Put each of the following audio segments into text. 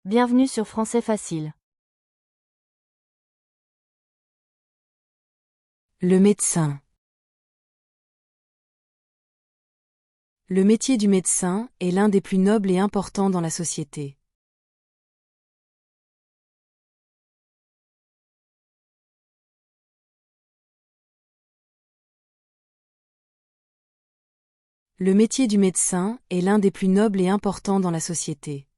Bienvenue sur Français Facile. Le médecin. Le métier du médecin est l'un des plus nobles et importants dans la société. Le métier du médecin est l'un des plus nobles et importants dans la société.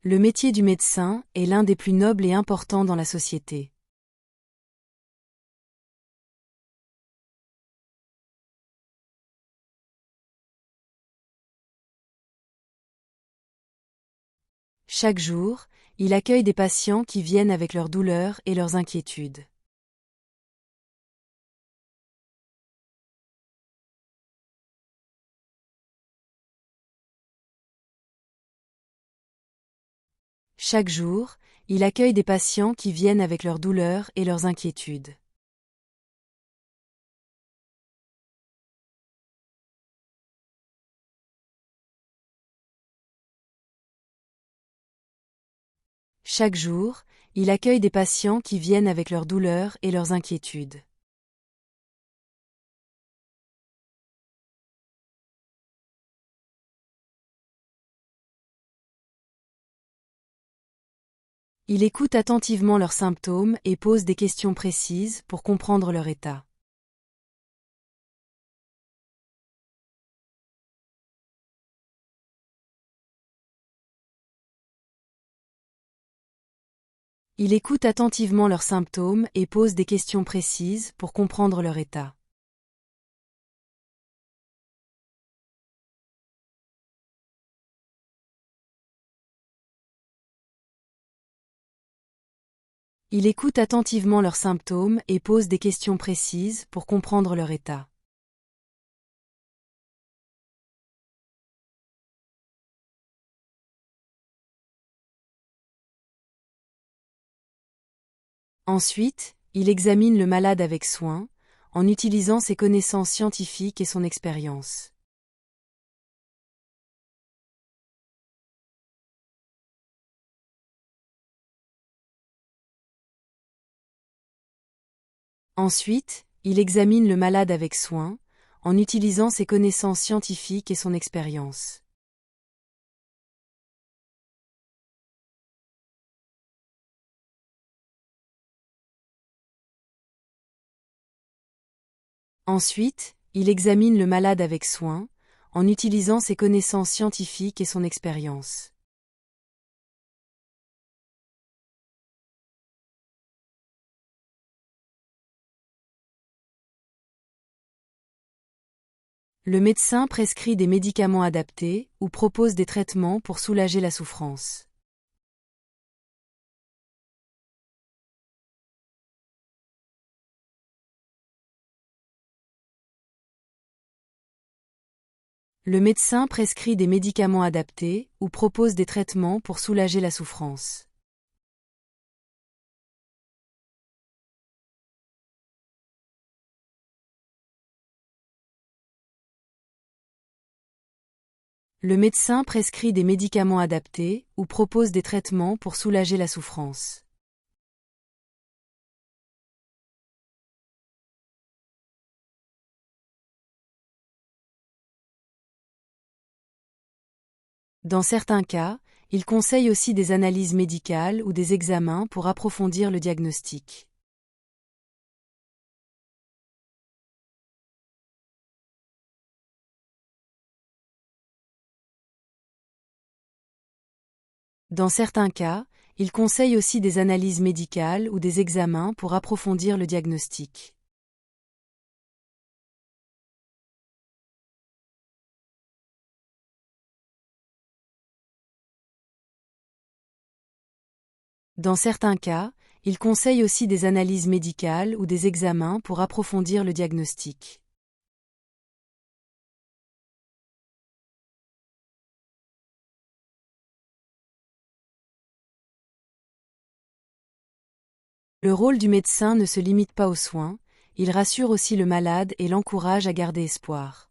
Le métier du médecin est l'un des plus nobles et importants dans la société. Chaque jour, il accueille des patients qui viennent avec leurs douleurs et leurs inquiétudes. Chaque jour, il accueille des patients qui viennent avec leurs douleurs et leurs inquiétudes. Chaque jour, il accueille des patients qui viennent avec leurs douleurs et leurs inquiétudes. Il écoute attentivement leurs symptômes et pose des questions précises pour comprendre leur état. Il écoute attentivement leurs symptômes et pose des questions précises pour comprendre leur état. Il écoute attentivement leurs symptômes et pose des questions précises pour comprendre leur état. Ensuite, il examine le malade avec soin, en utilisant ses connaissances scientifiques et son expérience. Ensuite, il examine le malade avec soin, en utilisant ses connaissances scientifiques et son expérience. Ensuite, il examine le malade avec soin, en utilisant ses connaissances scientifiques et son expérience. Le médecin prescrit des médicaments adaptés ou propose des traitements pour soulager la souffrance. Le médecin prescrit des médicaments adaptés ou propose des traitements pour soulager la souffrance. Le médecin prescrit des médicaments adaptés ou propose des traitements pour soulager la souffrance. Dans certains cas, il conseille aussi des analyses médicales ou des examens pour approfondir le diagnostic. Dans certains cas, il conseille aussi des analyses médicales ou des examens pour approfondir le diagnostic. Dans certains cas, il conseille aussi des analyses médicales ou des examens pour approfondir le diagnostic. Le rôle du médecin ne se limite pas aux soins, il rassure aussi le malade et l'encourage à garder espoir.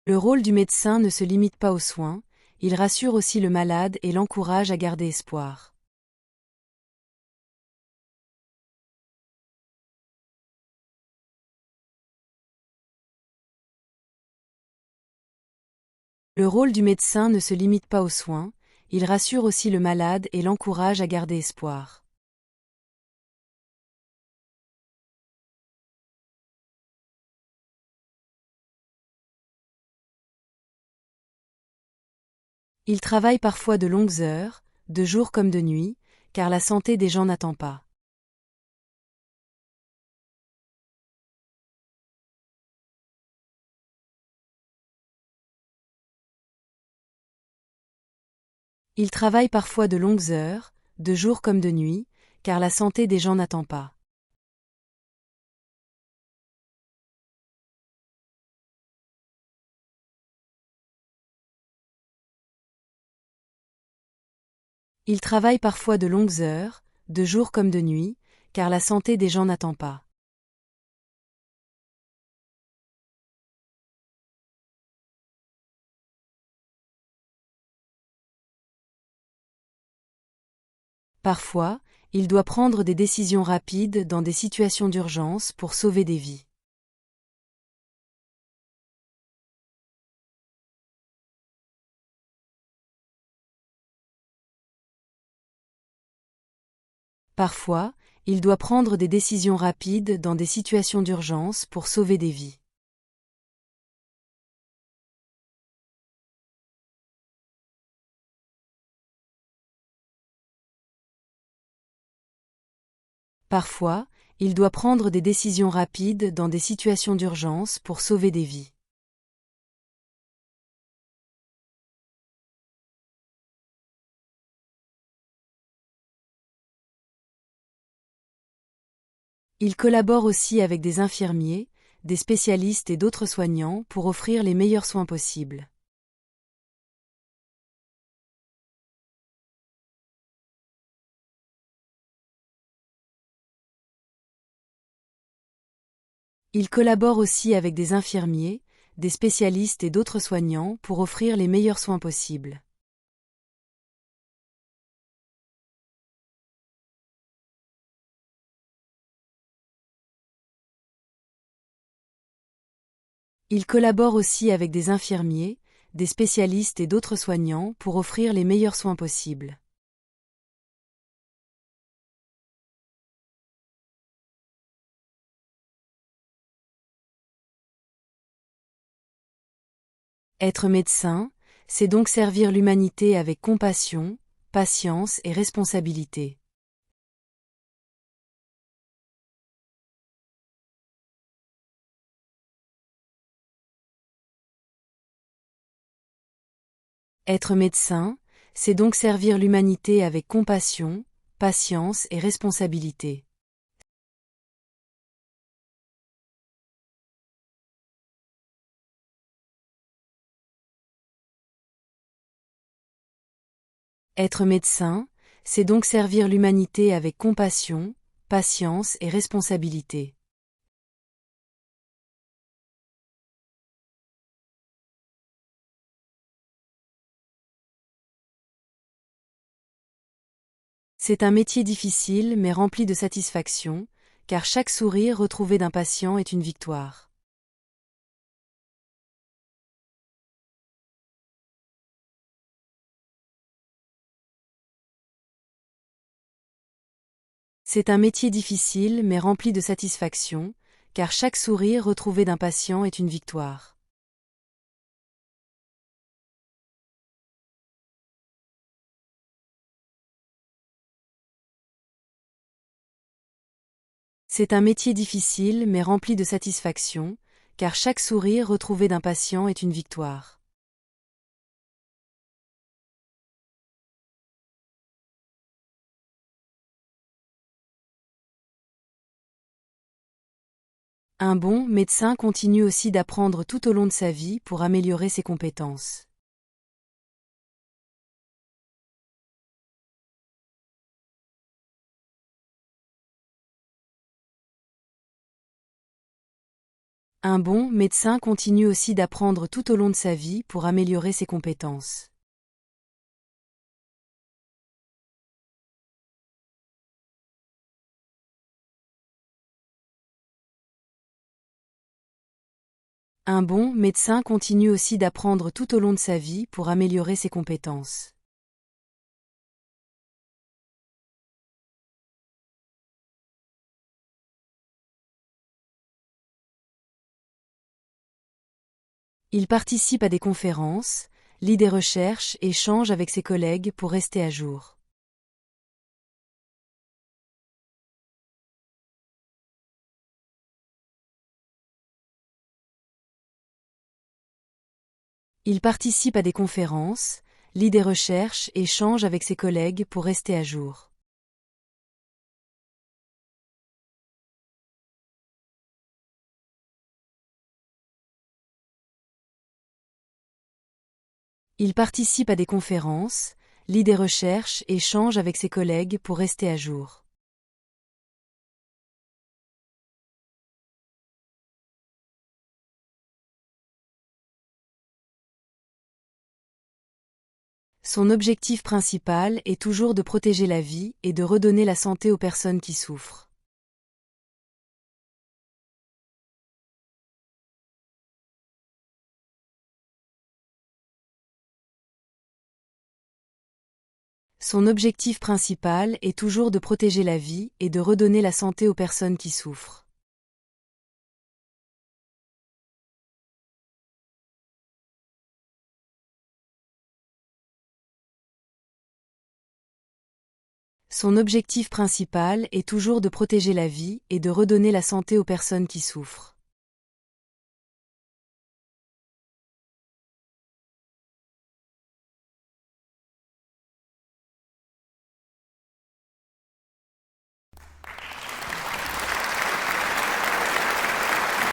Le rôle du médecin ne se limite pas aux soins, il rassure aussi le malade et l'encourage à garder espoir. Le rôle du médecin ne se limite pas aux soins, il rassure aussi le malade et l'encourage à garder espoir. Il travaille parfois de longues heures, de jour comme de nuit, car la santé des gens n'attend pas. Il travaille parfois de longues heures, de jour comme de nuit, car la santé des gens n'attend pas. Il travaille parfois de longues heures, de jour comme de nuit, car la santé des gens n'attend pas. Parfois, il doit prendre des décisions rapides dans des situations d'urgence pour sauver des vies. Parfois, il doit prendre des décisions rapides dans des situations d'urgence pour sauver des vies. Parfois, il doit prendre des décisions rapides dans des situations d'urgence pour sauver des vies. Il collabore aussi avec des infirmiers, des spécialistes et d'autres soignants pour offrir les meilleurs soins possibles. Il collabore aussi avec des infirmiers, des spécialistes et d'autres soignants pour offrir les meilleurs soins possibles. Il collabore aussi avec des infirmiers, des spécialistes et d'autres soignants pour offrir les meilleurs soins possibles. Être médecin, c'est donc servir l'humanité avec compassion, patience et responsabilité. Être médecin, c'est donc servir l'humanité avec compassion, patience et responsabilité. Être médecin, c'est donc servir l'humanité avec compassion, patience et responsabilité. C'est un métier difficile mais rempli de satisfaction, car chaque sourire retrouvé d'un patient est une victoire. C'est un métier difficile mais rempli de satisfaction, car chaque sourire retrouvé d'un patient est une victoire. C'est un métier difficile mais rempli de satisfaction, car chaque sourire retrouvé d'un patient est une victoire. Un bon médecin continue aussi d'apprendre tout au long de sa vie pour améliorer ses compétences. Un bon médecin continue aussi d'apprendre tout au long de sa vie pour améliorer ses compétences. Un bon médecin continue aussi d'apprendre tout au long de sa vie pour améliorer ses compétences. Il participe à des conférences, lit des recherches et échange avec ses collègues pour rester à jour. Il participe à des conférences, lit des recherches et échange avec ses collègues pour rester à jour. Il participe à des conférences, lit des recherches et échange avec ses collègues pour rester à jour. Son objectif principal est toujours de protéger la vie et de redonner la santé aux personnes qui souffrent. Son objectif principal est toujours de protéger la vie et de redonner la santé aux personnes qui souffrent. Son objectif principal est toujours de protéger la vie et de redonner la santé aux personnes qui souffrent.